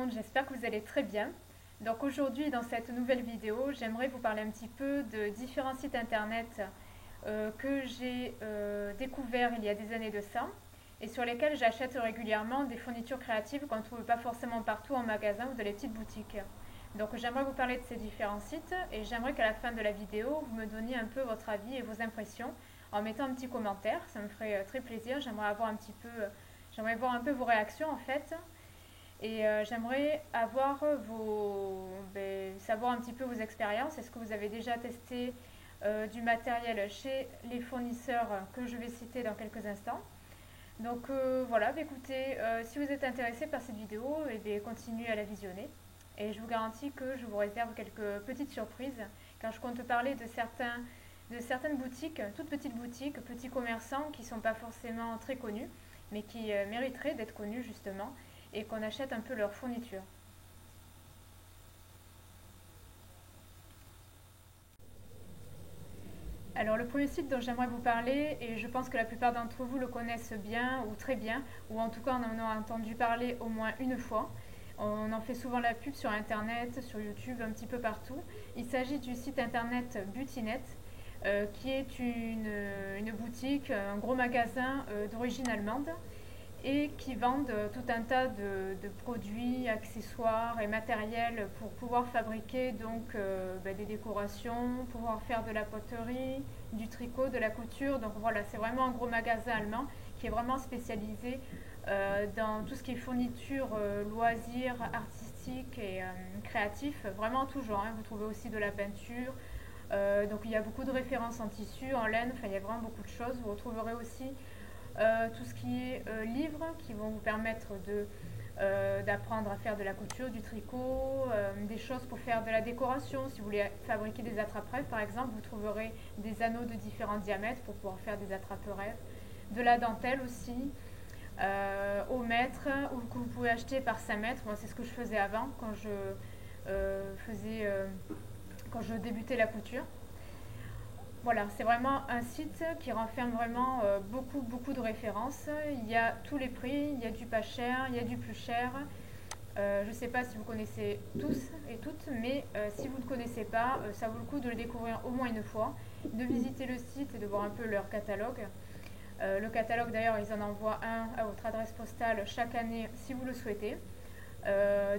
monde, j'espère que vous allez très bien. Donc aujourd'hui, dans cette nouvelle vidéo, j'aimerais vous parler un petit peu de différents sites internet que j'ai découverts il y a des années de ça et sur lesquels j'achète régulièrement des fournitures créatives qu'on ne trouve pas forcément partout en magasin ou dans les petites boutiques. Donc j'aimerais vous parler de ces différents sites et j'aimerais qu'à la fin de la vidéo, vous me donniez un peu votre avis et vos impressions en mettant un petit commentaire. Ça me ferait très plaisir. J'aimerais voir un peu vos réactions en fait. Et j'aimerais savoir un petit peu vos expériences. Est-ce que vous avez déjà testé du matériel chez les fournisseurs que je vais citer dans quelques instants? Donc voilà, écoutez, si vous êtes intéressé par cette vidéo, continuez à la visionner. Et je vous garantis que je vous réserve quelques petites surprises, car je compte parler de certaines boutiques, toutes petites boutiques, petits commerçants qui ne sont pas forcément très connus, mais qui mériteraient d'être connus justement, et qu'on achète un peu leurs fournitures. Alors le premier site dont j'aimerais vous parler, et je pense que la plupart d'entre vous le connaissent bien ou très bien, ou en tout cas on en a entendu parler au moins une fois. On en fait souvent la pub sur internet, sur YouTube, un petit peu partout. Il s'agit du site internet Butinet, qui est une boutique, un gros magasin d'origine allemande et qui vendent tout un tas de produits, accessoires et matériel pour pouvoir fabriquer des décorations, pouvoir faire de la poterie, du tricot, de la couture. Donc voilà, c'est vraiment un gros magasin allemand qui est vraiment spécialisé dans tout ce qui est fourniture, loisirs, artistiques et créatifs, vraiment tout genre, hein. Vous trouvez aussi de la peinture. Donc il y a beaucoup de références en tissu, en laine, enfin il y a vraiment beaucoup de choses. Vous retrouverez aussi tout ce qui est livres qui vont vous permettre d'apprendre à faire de la couture, du tricot, des choses pour faire de la décoration. Si vous voulez fabriquer des attrape-rêves par exemple, vous trouverez des anneaux de différents diamètres pour pouvoir faire des attrape-rêves. De la dentelle aussi, au mètre, ou que vous pouvez acheter par 5 mètres. Moi c'est ce que je faisais avant euh, faisais, euh, quand je débutais la couture. Voilà, c'est vraiment un site qui renferme vraiment beaucoup de références. Il y a tous les prix, il y a du pas cher, il y a du plus cher. Je ne sais pas si vous connaissez tous et toutes, mais si vous ne connaissez pas, ça vaut le coup de le découvrir au moins une fois, de visiter le site et de voir un peu leur catalogue. Le catalogue d'ailleurs, ils en envoient un à votre adresse postale chaque année si vous le souhaitez.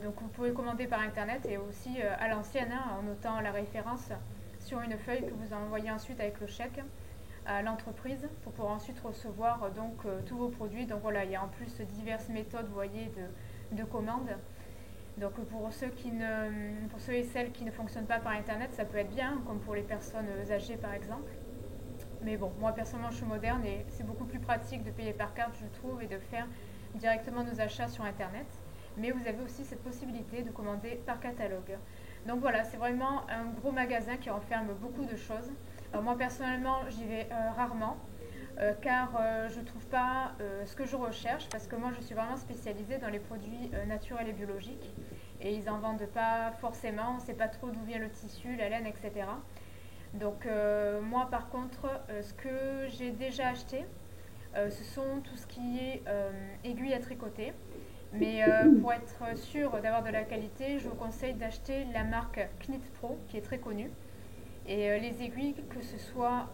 Donc vous pouvez commander par internet et aussi à l'ancienne, hein, en notant la référence sur une feuille que vous envoyez ensuite avec le chèque à l'entreprise pour pouvoir ensuite recevoir tous vos produits. Donc voilà, il y a en plus diverses méthodes, vous voyez, de commande. Donc pour ceux et celles qui ne fonctionnent pas par internet, ça peut être bien, comme pour les personnes âgées par exemple. Mais bon, moi personnellement je suis moderne et c'est beaucoup plus pratique de payer par carte, je trouve, et de faire directement nos achats sur internet. Mais vous avez aussi cette possibilité de commander par catalogue. Donc voilà, c'est vraiment un gros magasin qui renferme beaucoup de choses. Alors moi personnellement, j'y vais rarement car je ne trouve pas ce que je recherche parce que moi je suis vraiment spécialisée dans les produits naturels et biologiques et ils n'en vendent pas forcément, on ne sait pas trop d'où vient le tissu, la laine, etc. Donc moi par contre, ce que j'ai déjà acheté, ce sont tout ce qui est aiguilles à tricoter. Mais pour être sûr d'avoir de la qualité, je vous conseille d'acheter la marque Knit Pro qui est très connue. Et les aiguilles, que ce soit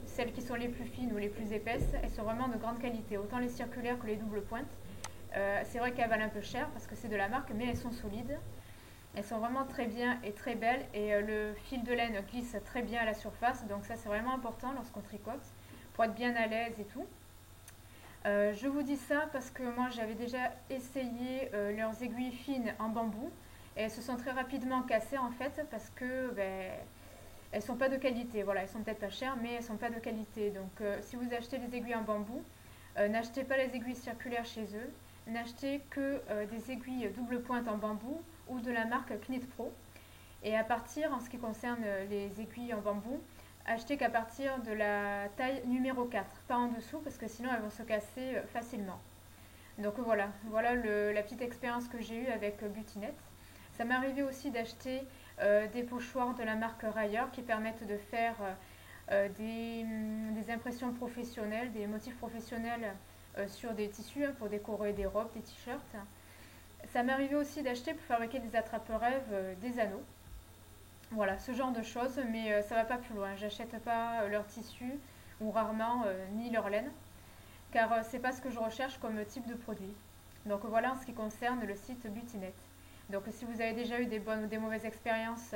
celles qui sont les plus fines ou les plus épaisses, elles sont vraiment de grande qualité. Autant les circulaires que les doubles pointes. C'est vrai qu'elles valent un peu cher parce que c'est de la marque, mais elles sont solides. Elles sont vraiment très bien et très belles et le fil de laine glisse très bien à la surface. Donc ça c'est vraiment important lorsqu'on tricote pour être bien à l'aise et tout. Je vous dis ça parce que moi j'avais déjà essayé leurs aiguilles fines en bambou et elles se sont très rapidement cassées en fait parce que elles sont pas de qualité. Voilà, elles sont peut-être pas chères mais elles sont pas de qualité. Donc si vous achetez des aiguilles en bambou, n'achetez pas les aiguilles circulaires chez eux, n'achetez que des aiguilles double pointe en bambou ou de la marque Knit Pro. Et à partir, en ce qui concerne les aiguilles en bambou, achetez qu'à partir de la taille numéro 4, pas en dessous parce que sinon elles vont se casser facilement. Donc voilà la petite expérience que j'ai eue avec Butinet. Ça m'est arrivé aussi d'acheter des pochoirs de la marque Rayer qui permettent de faire des impressions professionnelles, des motifs professionnels sur des tissus, hein, pour décorer des robes, des t-shirts. Ça m'est arrivé aussi d'acheter pour fabriquer des attrape-rêves, des anneaux. Voilà, ce genre de choses, mais ça va pas plus loin. J'achète pas leur tissu ou rarement ni leur laine, car c'est pas ce que je recherche comme type de produit. Donc voilà en ce qui concerne le site Beautynet. Donc si vous avez déjà eu des bonnes ou des mauvaises expériences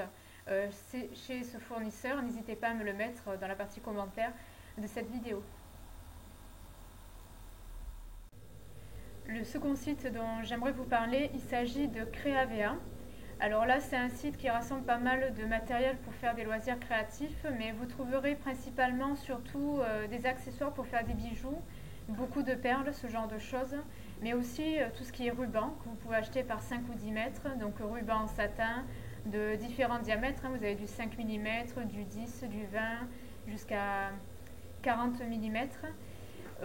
chez ce fournisseur, n'hésitez pas à me le mettre dans la partie commentaire de cette vidéo. Le second site dont j'aimerais vous parler, il s'agit de Creavea. Alors là, c'est un site qui rassemble pas mal de matériel pour faire des loisirs créatifs, mais vous trouverez principalement surtout des accessoires pour faire des bijoux, beaucoup de perles, ce genre de choses, mais aussi tout ce qui est ruban que vous pouvez acheter par 5 ou 10 mètres, donc ruban en satin de différents diamètres, hein. Vous avez du 5 mm, du 10, du 20 jusqu'à 40 mm.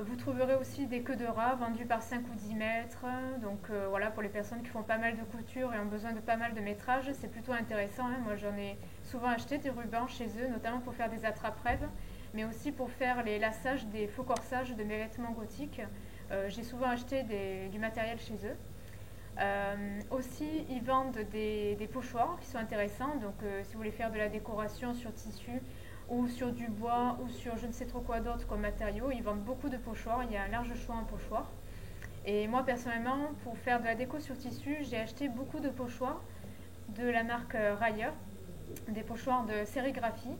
Vous trouverez aussi des queues de rat vendues par 5 ou 10 mètres. Donc voilà, pour les personnes qui font pas mal de couture et ont besoin de pas mal de métrage, c'est plutôt intéressant, hein. Moi j'en ai souvent acheté des rubans chez eux, notamment pour faire des attrape-rêves, mais aussi pour faire les lassages des faux corsages de mes vêtements gothiques. J'ai souvent acheté du matériel chez eux. Aussi, ils vendent des pochoirs qui sont intéressants. Donc si vous voulez faire de la décoration sur tissu, ou sur du bois ou sur je ne sais trop quoi d'autre comme matériaux. Ils vendent beaucoup de pochoirs, il y a un large choix en pochoirs. Et moi personnellement, pour faire de la déco sur tissu, j'ai acheté beaucoup de pochoirs de la marque Rayer, des pochoirs de sérigraphie,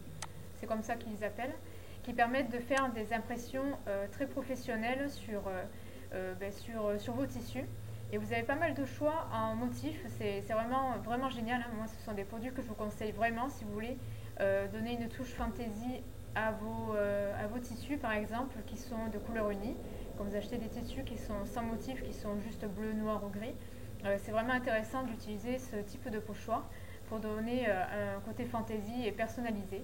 c'est comme ça qu'ils les appellent, qui permettent de faire des impressions très professionnelles sur vos tissus. Et vous avez pas mal de choix en motifs, c'est vraiment, vraiment génial, hein. Moi, ce sont des produits que je vous conseille vraiment si vous voulez donner une touche fantaisie à vos tissus, par exemple, qui sont de couleur unie. Quand vous achetez des tissus qui sont sans motif, qui sont juste bleu, noir ou gris, c'est vraiment intéressant d'utiliser ce type de pochoir pour donner un côté fantaisie et personnalisé.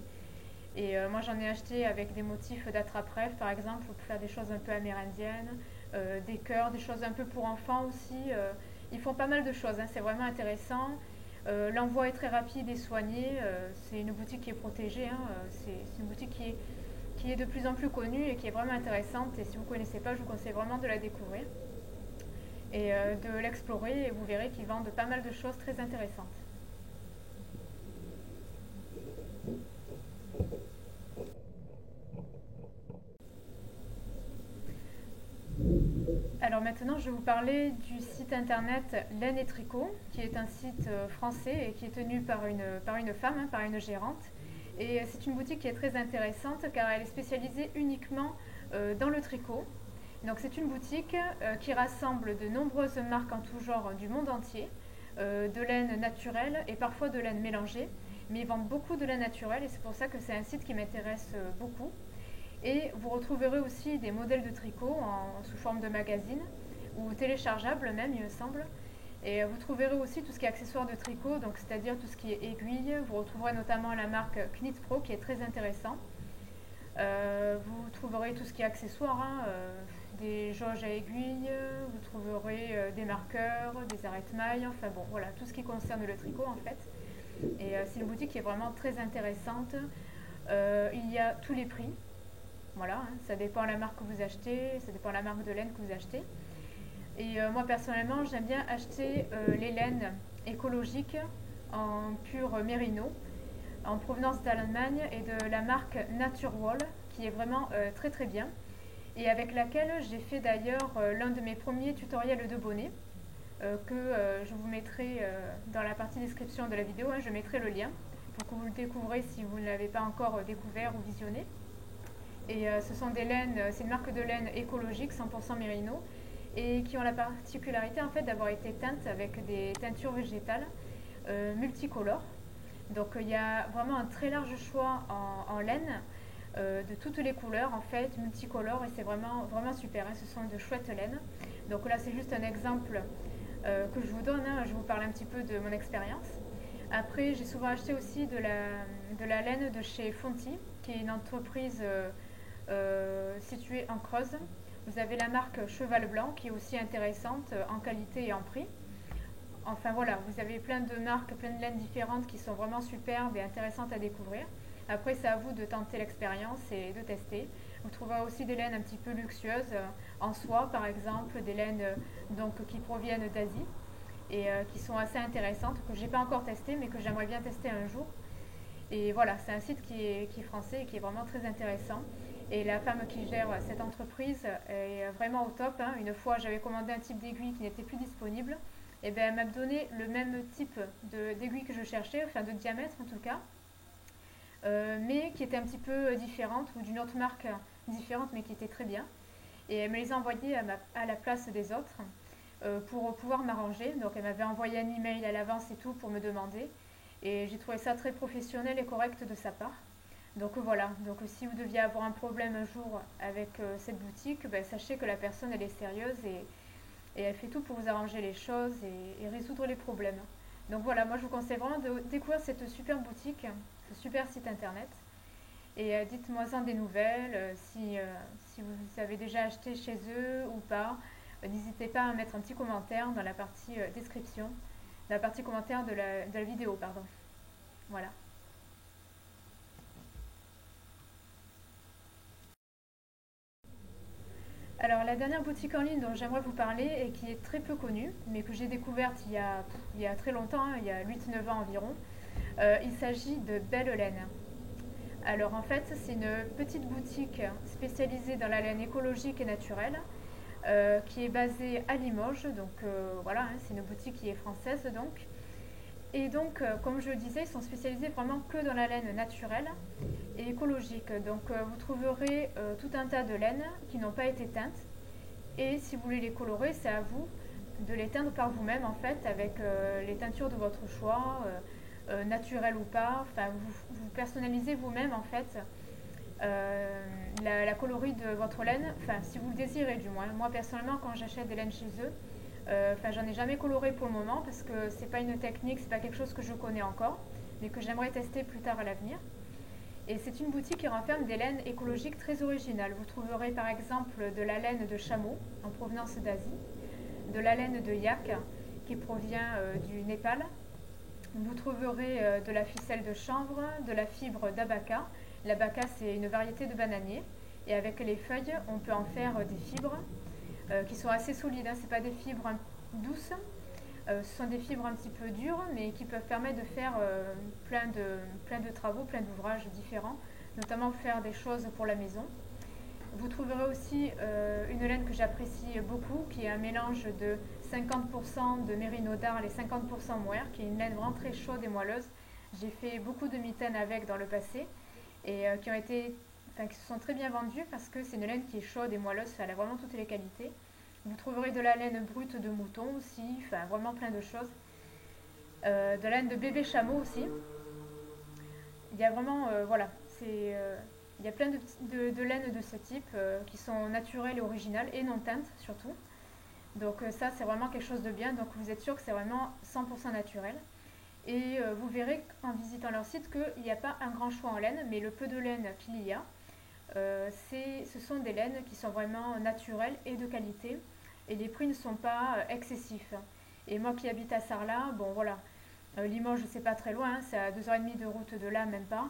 Et moi j'en ai acheté avec des motifs d'attrape-rêve par exemple pour faire des choses un peu amérindiennes, des cœurs, des choses un peu pour enfants aussi. Ils font pas mal de choses, hein, c'est vraiment intéressant. L'envoi est très rapide et soigné. C'est une boutique qui est protégée, hein. C'est une boutique qui est de plus en plus connue et qui est vraiment intéressante. Et si vous ne connaissez pas, je vous conseille vraiment de la découvrir et de l'explorer. Et vous verrez qu'ils vendent pas mal de choses très intéressantes. Alors maintenant, je vais vous parler du site internet Laine et Tricot, qui est un site français et qui est tenu par une femme, hein, par une gérante. Et c'est une boutique qui est très intéressante car elle est spécialisée uniquement dans le tricot. Donc c'est une boutique qui rassemble de nombreuses marques en tout genre du monde entier, de laine naturelle et parfois de laine mélangée. Mais ils vendent beaucoup de laine naturelle et c'est pour ça que c'est un site qui m'intéresse beaucoup. Et vous retrouverez aussi des modèles de tricot sous forme de magazine ou téléchargeables même, il me semble. Et vous trouverez aussi tout ce qui est accessoires de tricot, donc c'est-à-dire tout ce qui est aiguille. Vous retrouverez notamment la marque Knit Pro qui est très intéressant. Vous trouverez tout ce qui est accessoires, hein, des jauges à aiguilles, vous trouverez des marqueurs, des arrête-mailles, enfin bon, voilà, tout ce qui concerne le tricot en fait. Et c'est une boutique qui est vraiment très intéressante. Il y a tous les prix. Voilà, hein, ça dépend de la marque que vous achetez, ça dépend de la marque de laine que vous achetez. Et moi personnellement, j'aime bien acheter les laines écologiques en pur mérino, en provenance d'Allemagne et de la marque Naturwool, qui est vraiment très très bien. Et avec laquelle j'ai fait d'ailleurs l'un de mes premiers tutoriels de bonnet, que je vous mettrai dans la partie description de la vidéo, hein, je mettrai le lien pour que vous le découvrez si vous ne l'avez pas encore découvert ou visionné. Et ce sont des laines, c'est une marque de laine écologique 100% mérino et qui ont la particularité en fait d'avoir été teintes avec des teintures végétales multicolores. Donc il y a vraiment un très large choix en laine de toutes les couleurs en fait, multicolores, et c'est vraiment, vraiment super, hein. Ce sont de chouettes laines. Donc là c'est juste un exemple que je vous donne, hein. Je vous parle un petit peu de mon expérience. Après j'ai souvent acheté aussi de la laine de chez Fonty, qui est une entreprise située en Creuse. Vous avez la marque Cheval Blanc qui est aussi intéressante en qualité et en prix. Enfin voilà, vous avez plein de marques, plein de laines différentes qui sont vraiment superbes et intéressantes à découvrir. Après, c'est à vous de tenter l'expérience et de tester. Vous trouverez aussi des laines un petit peu luxueuses en soie, par exemple, des laines donc, qui proviennent d'Asie. et qui sont assez intéressantes, que j'ai pas encore testées mais que j'aimerais bien tester un jour. Et voilà, c'est un site qui est français et qui est vraiment très intéressant. Et la femme qui gère cette entreprise est vraiment au top, hein. Une fois, j'avais commandé un type d'aiguille qui n'était plus disponible. Et ben, elle m'a donné le même type d'aiguille que je cherchais, enfin de diamètre en tout cas, mais qui était un petit peu différente ou d'une autre marque différente, mais qui était très bien. Et elle me les a envoyées à la place des autres pour pouvoir m'arranger. Donc elle m'avait envoyé un email à l'avance et tout pour me demander. Et j'ai trouvé ça très professionnel et correct de sa part. Donc voilà, donc si vous deviez avoir un problème un jour avec cette boutique, ben, sachez que la personne elle est sérieuse et elle fait tout pour vous arranger les choses et résoudre les problèmes. Donc voilà, moi je vous conseille vraiment de découvrir cette super boutique, ce super site internet. Et dites-moi-en des nouvelles, si vous avez déjà acheté chez eux ou pas. N'hésitez pas à mettre un petit commentaire dans la partie description, dans la partie commentaire de la vidéo, pardon. Voilà. Alors la dernière boutique en ligne dont j'aimerais vous parler et qui est très peu connue, mais que j'ai découverte il y a très longtemps, hein, il y a 8 9 ans environ, il s'agit de Belle Laine. Alors en fait, c'est une petite boutique spécialisée dans la laine écologique et naturelle, qui est basée à Limoges. Donc voilà, hein, c'est une boutique qui est française donc. Et donc, comme je le disais, ils sont spécialisés vraiment que dans la laine naturelle et écologique. Donc vous trouverez tout un tas de laines qui n'ont pas été teintes. Et si vous voulez les colorer, c'est à vous de les teindre par vous-même en fait, avec les teintures de votre choix, naturelles ou pas. Enfin, vous personnalisez vous-même en fait la coloris de votre laine, enfin si vous le désirez du moins. Moi personnellement quand j'achète des laines chez eux, enfin j'en ai jamais coloré pour le moment parce que c'est pas une technique, c'est pas quelque chose que je connais encore, mais que j'aimerais tester plus tard à l'avenir. Et c'est une boutique qui renferme des laines écologiques très originales. Vous trouverez par exemple de la laine de chameau en provenance d'Asie, de la laine de yak qui provient du Népal. Vous trouverez de la ficelle de chanvre, de la fibre d'abaca. L'abaca, c'est une variété de bananier. Et avec les feuilles, on peut en faire des fibres qui sont assez solides, hein. Ce pas des fibres douces, ce sont des fibres un petit peu dures, mais qui peuvent permettre de faire plein de travaux, plein d'ouvrages différents, notamment faire des choses pour la maison. Vous trouverez aussi une laine que j'apprécie beaucoup, qui est un mélange de 50% de mérino d'Arles et 50% mohair, qui est une laine vraiment très chaude et moelleuse. J'ai fait beaucoup de mitaines avec dans le passé et qui se sont très bien vendues parce que c'est une laine qui est chaude et moelleuse, elle a vraiment toutes les qualités. Vous trouverez de la laine brute de mouton aussi, enfin vraiment plein de choses. De la laine de bébé chameau aussi. Il y a vraiment, voilà, il y a plein de laines de ce type qui sont naturelles et originales et non teintes surtout. Donc ça c'est vraiment quelque chose de bien, donc vous êtes sûr que c'est vraiment 100% naturel. Et vous verrez en visitant leur site qu'il n'y a pas un grand choix en laine, mais le peu de laine qu'il y a, ce sont des laines qui sont vraiment naturelles et de qualité. Et les prix ne sont pas excessifs. Et moi qui habite à Sarlat, bon voilà, Limoges c'est pas très loin, hein, c'est à 2h30 de route de là, même pas.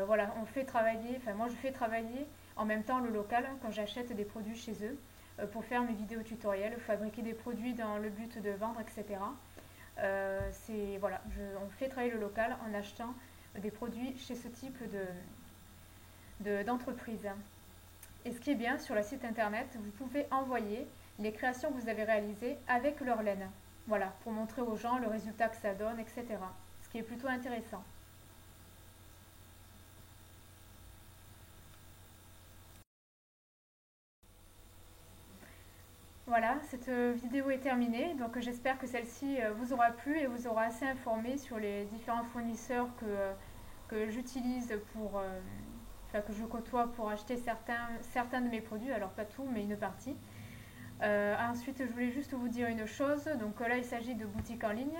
Voilà, on fait travailler, enfin moi je fais travailler en même temps le local quand j'achète des produits chez eux pour faire mes vidéos tutoriels, fabriquer des produits dans le but de vendre, etc. Voilà, on fait travailler le local en achetant des produits chez ce type d'entreprise. Et ce qui est bien sur le site internet, vous pouvez envoyer les créations que vous avez réalisées avec leur laine. Voilà, pour montrer aux gens le résultat que ça donne, etc. Ce qui est plutôt intéressant. Voilà, cette vidéo est terminée, donc j'espère que celle-ci vous aura plu et vous aura assez informé sur les différents fournisseurs que j'utilise enfin que je côtoie pour acheter certains de mes produits, alors pas tout, mais une partie. Ensuite, je voulais juste vous dire une chose, donc là il s'agit de boutiques en ligne,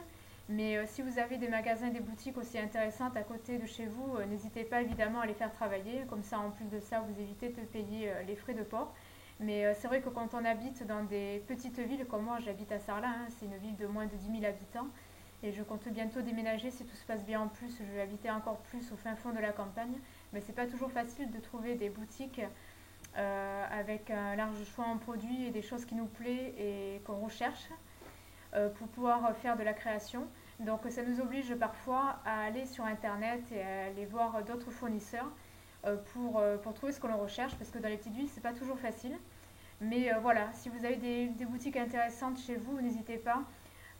mais si vous avez des magasins et des boutiques aussi intéressantes à côté de chez vous, n'hésitez pas évidemment à les faire travailler, comme ça en plus de ça vous évitez de payer les frais de port. Mais c'est vrai que quand on habite dans des petites villes, comme moi j'habite à Sarlat, hein, c'est une ville de moins de 10 000 habitants, et je compte bientôt déménager si tout se passe bien en plus, je vais habiter encore plus au fin fond de la campagne, mais c'est pas toujours facile de trouver des boutiques avec un large choix en produits et des choses qui nous plaisent et qu'on recherche. pour pouvoir faire de la création. Donc ça nous oblige parfois à aller sur Internet et à aller voir d'autres fournisseurs pour trouver ce que l'on recherche, parce que dans les petites villes, c'est pas toujours facile. Mais voilà, si vous avez des boutiques intéressantes chez vous, n'hésitez pas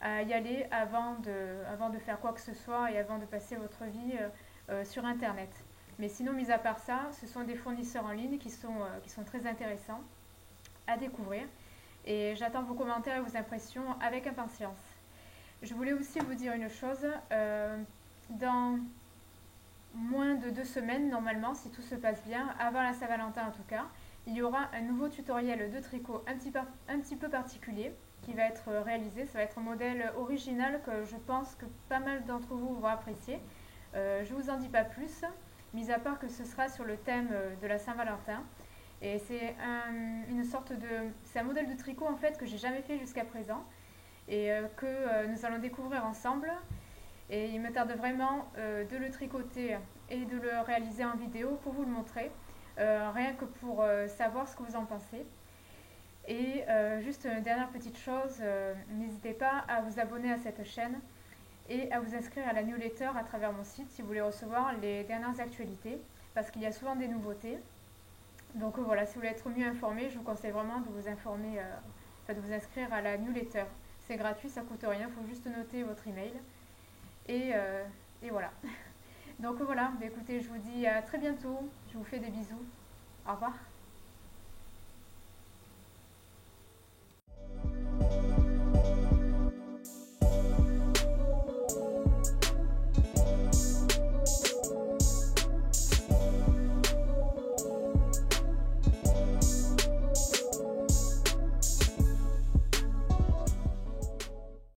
à y aller avant de faire quoi que ce soit et avant de passer votre vie sur Internet. Mais sinon, mis à part ça, ce sont des fournisseurs en ligne qui sont très intéressants à découvrir. Et j'attends vos commentaires et vos impressions avec impatience. Je voulais aussi vous dire une chose. Dans moins de 2 semaines, normalement, si tout se passe bien, avant la Saint-Valentin en tout cas, il y aura un nouveau tutoriel de tricot un petit peu particulier qui va être réalisé. Ça va être un modèle original que je pense que pas mal d'entre vous vont apprécier. Je ne vous en dis pas plus, mis à part que ce sera sur le thème de la Saint-Valentin. Et c'est un modèle de tricot en fait que j'ai jamais fait jusqu'à présent et que nous allons découvrir ensemble. Et il me tarde vraiment de le tricoter et de le réaliser en vidéo pour vous le montrer, rien que pour savoir ce que vous en pensez. Et juste une dernière petite chose, n'hésitez pas à vous abonner à cette chaîne et à vous inscrire à la newsletter à travers mon site si vous voulez recevoir les dernières actualités, parce qu'il y a souvent des nouveautés. Donc voilà, si vous voulez être mieux informé, je vous conseille vraiment de vous informer, de vous inscrire à la newsletter. C'est gratuit, ça coûte rien, il faut juste noter votre email. Et, euh, et voilà. Donc voilà, écoutez, je vous dis à très bientôt. Je vous fais des bisous. Au revoir.